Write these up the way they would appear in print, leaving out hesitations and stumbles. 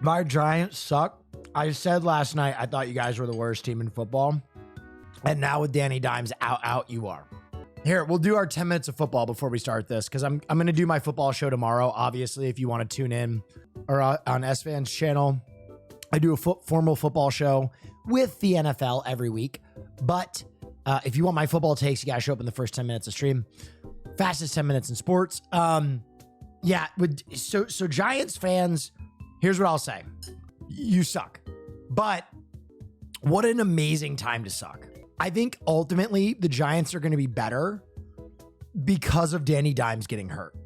My Giants suck. I said last night I thought you guys were the worst team in football. And now with Danny Dimes out, you are. Here, we'll do our 10 minutes of football before we start this, because I'm going to do my football show tomorrow. Obviously, if you want to tune in or on SFan's channel, I do a formal football show with the NFL every week. But if you want my football takes, you got to show up in the first 10 minutes of stream. Fastest 10 minutes in sports. Yeah, so Giants fans, here's what I'll say. You suck. But what an amazing time to suck. I think ultimately the Giants are going to be better because of Danny Dimes getting hurt.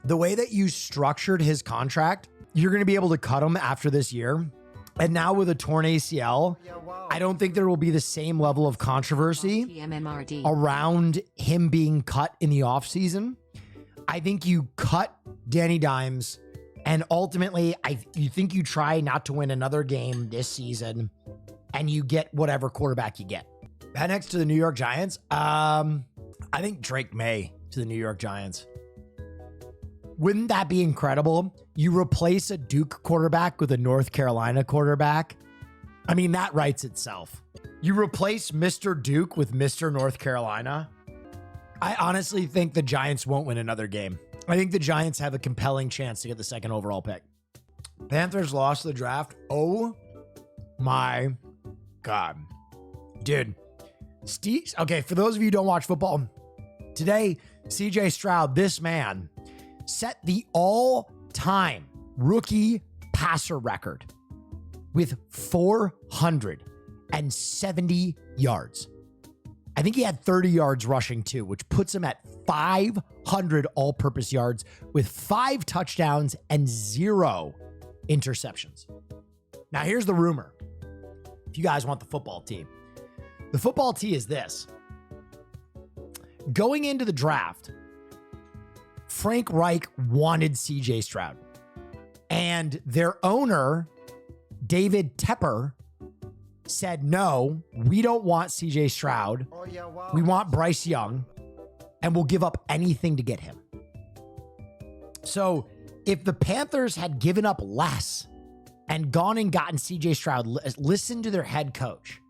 The way that you structured his contract, you're going to be able to cut him after this year. And now with a torn ACL, I don't think there will be the same level of controversy around him being cut in the offseason. I think you cut Danny Dimes, and ultimately, you think you try not to win another game this season, and you get whatever quarterback you get. That next to the New York Giants, I think Drake May to the New York Giants. Wouldn't that be incredible? You replace a Duke quarterback with a North Carolina quarterback. I mean, that writes itself. You replace Mr. Duke with Mr. North Carolina. I honestly think the Giants won't win another game. I think the Giants have a compelling chance to get the second overall pick. Panthers lost the draft. Oh my God. Dude. Steve, okay, for those of you who don't watch football, today, CJ Stroud, this man, set the all-time rookie passer record with 470 yards. I think he had 30 yards rushing too, which puts him at 500 all-purpose yards with 5 touchdowns and 0 interceptions. Now, here's the rumor. If you guys want the football team. The football tee is this. Going into the draft, Frank Reich wanted CJ Stroud. And their owner, David Tepper, said, no, we don't want CJ Stroud. Oh, yeah, wow. We want Bryce Young, and we'll give up anything to get him. So if the Panthers had given up less and gone and gotten CJ Stroud, listened to their head coach,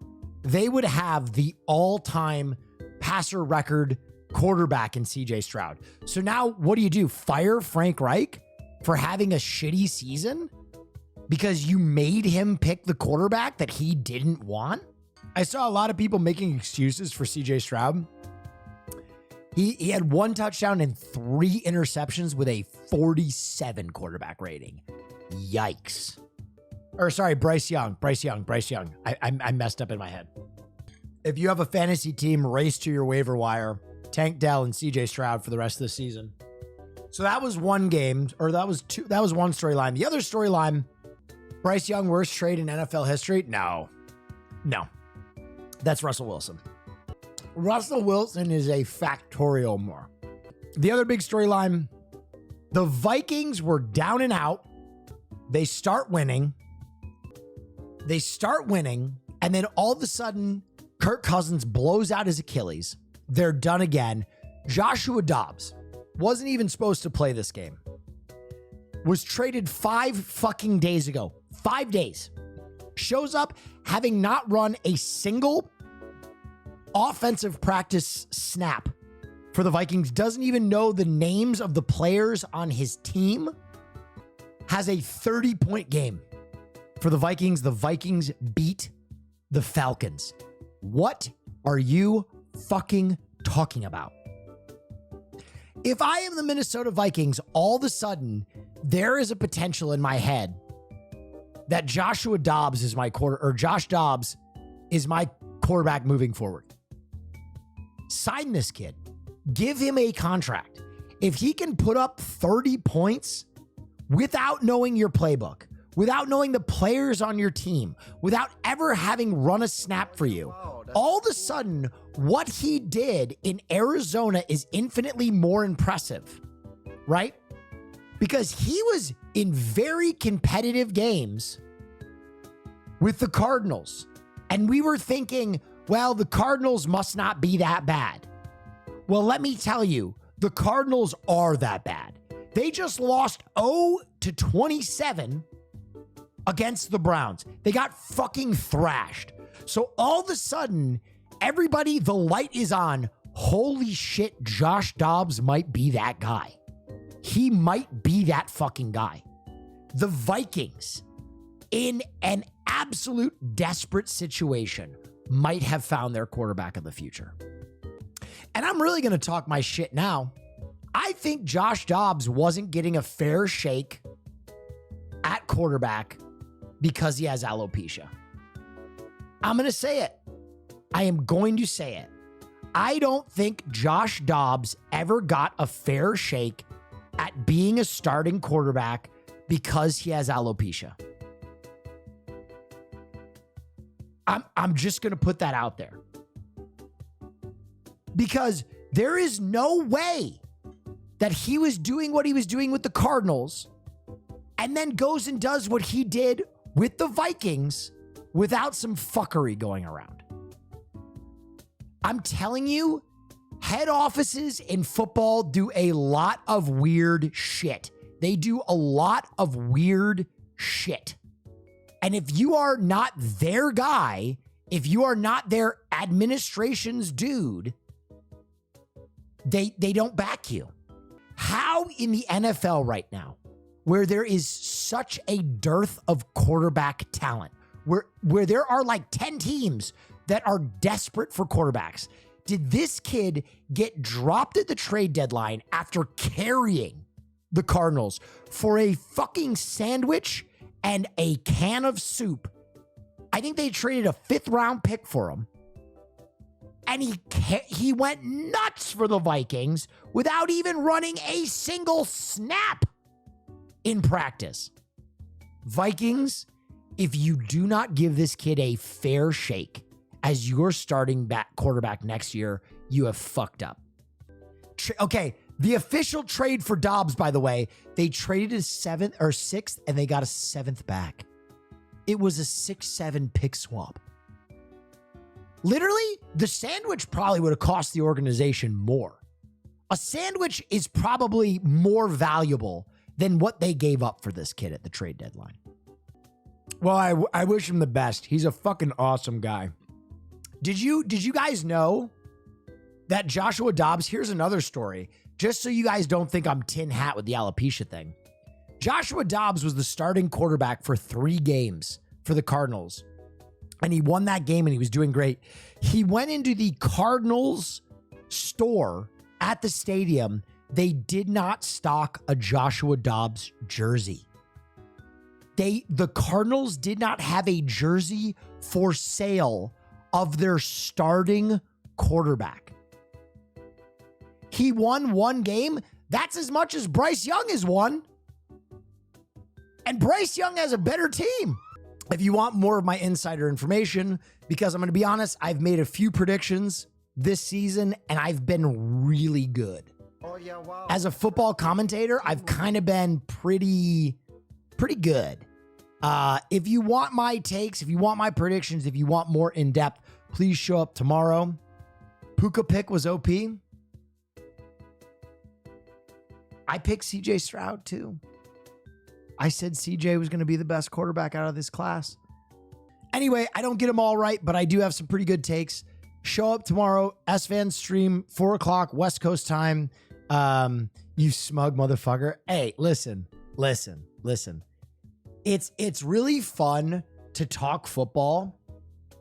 they would have the all-time passer record quarterback in CJ Stroud. So now what do? Fire Frank Reich for having a shitty season because you made him pick the quarterback that he didn't want? I saw a lot of people making excuses for CJ Stroud. He had 1 touchdown and 3 interceptions with a 47 quarterback rating. Yikes. Or sorry, Bryce Young. I messed up in my head. If you have a fantasy team, race to your waiver wire. Tank Dell and CJ Stroud for the rest of the season. So that was one game, or that was one storyline. The other storyline, Bryce Young, worst trade in NFL history? No. That's Russell Wilson. Russell Wilson is a factorial more. The other big storyline, the Vikings were down and out. They start winning, and then all of a sudden, Kirk Cousins blows out his Achilles. They're done again. Joshua Dobbs wasn't even supposed to play this game. Was traded 5 fucking days ago. 5 days. Shows up having not run a single offensive practice snap for the Vikings. Doesn't even know the names of the players on his team. Has a 30-point game for the Vikings. The Vikings beat the Falcons. What are you fucking talking about? If I am the Minnesota Vikings, all of a sudden, there is a potential in my head that Josh Dobbs is my quarterback moving forward. Sign this kid. Give him a contract. If he can put up 30 points without knowing your playbook, without knowing the players on your team, without ever having run a snap for you, all of a sudden, what he did in Arizona is infinitely more impressive, right? Because he was in very competitive games with the Cardinals. And we were thinking, well, the Cardinals must not be that bad. Well, let me tell you, the Cardinals are that bad. They just lost 0-27 against the Browns. They got fucking thrashed. So all of a sudden, everybody, the light is on. Holy shit, Josh Dobbs might be that guy. He might be that fucking guy. The Vikings, in an absolute desperate situation, might have found their quarterback of the future. And I'm really going to talk my shit now. I think Josh Dobbs wasn't getting a fair shake at quarterback because he has alopecia. I'm going to say it. I am going to say it. I don't think Josh Dobbs ever got a fair shake at being a starting quarterback because he has alopecia. I'm just going to put that out there. Because there is no way that he was doing what he was doing with the Cardinals and then goes and does what he did with the Vikings without some fuckery going around. I'm telling you, head offices in football do a lot of weird shit. They do a lot of weird shit. And if you are not their guy, if you are not their administration's dude, they don't back you. How in the NFL right now, where there is such a dearth of quarterback talent, where there are like 10 teams that are desperate for quarterbacks, did this kid get dropped at the trade deadline after carrying the Cardinals for a fucking sandwich and a can of soup? I think they traded a 5th round pick for him. And he went nuts for the Vikings without even running a single snap in practice. Vikings, if you do not give this kid a fair shake as your starting quarterback next year, you have fucked up. Okay, the official trade for Dobbs, by the way, they traded his 7th or 6th and they got a 7th back. It was a 6-7 pick swap. Literally, the sandwich probably would have cost the organization more. A sandwich is probably more valuable than what they gave up for this kid at the trade deadline. Well, I wish him the best. He's a fucking awesome guy. Did you guys know that Joshua Dobbs, here's another story, just so you guys don't think I'm tin hat with the alopecia thing. Joshua Dobbs was the starting quarterback for 3 games for the Cardinals. And he won that game and he was doing great. He went into the Cardinals store at the stadium. They did not stock a Joshua Dobbs jersey. The Cardinals did not have a jersey for sale of their starting quarterback. He won 1 game. That's as much as Bryce Young has won. And Bryce Young has a better team. If you want more of my insider information, because I'm going to be honest, I've made a few predictions this season and I've been really good. Oh, yeah, wow. As a football commentator, I've kind of been pretty good. If you want my takes, if you want my predictions, if you want more in depth, please show up tomorrow. Puka pick was OP. I picked CJ Stroud too. I said CJ was going to be the best quarterback out of this class. Anyway, I don't get them all right, but I do have some pretty good takes. Show up tomorrow, SFan stream, 4 o'clock West Coast time. You smug motherfucker. Hey, listen. It's really fun to talk football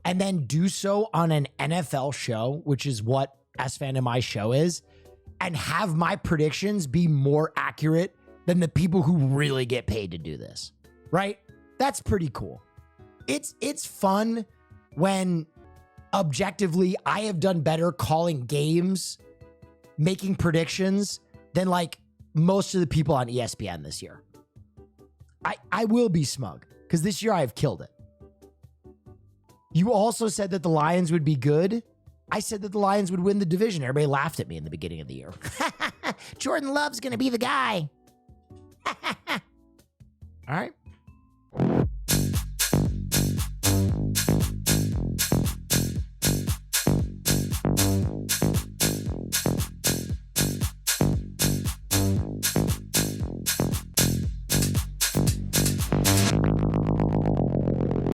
and then do so on an NFL show, which is what SFan and my show is, and have my predictions be more accurate than the people who really get paid to do this, right? That's pretty cool. It's fun when objectively I have done better calling games, making predictions than like most of the people on ESPN this year. I will be smug because this year I have killed it. You also said that the Lions would be good. I said that the Lions would win the division. Everybody laughed at me in the beginning of the year. Jordan Love's going to be the guy. All right.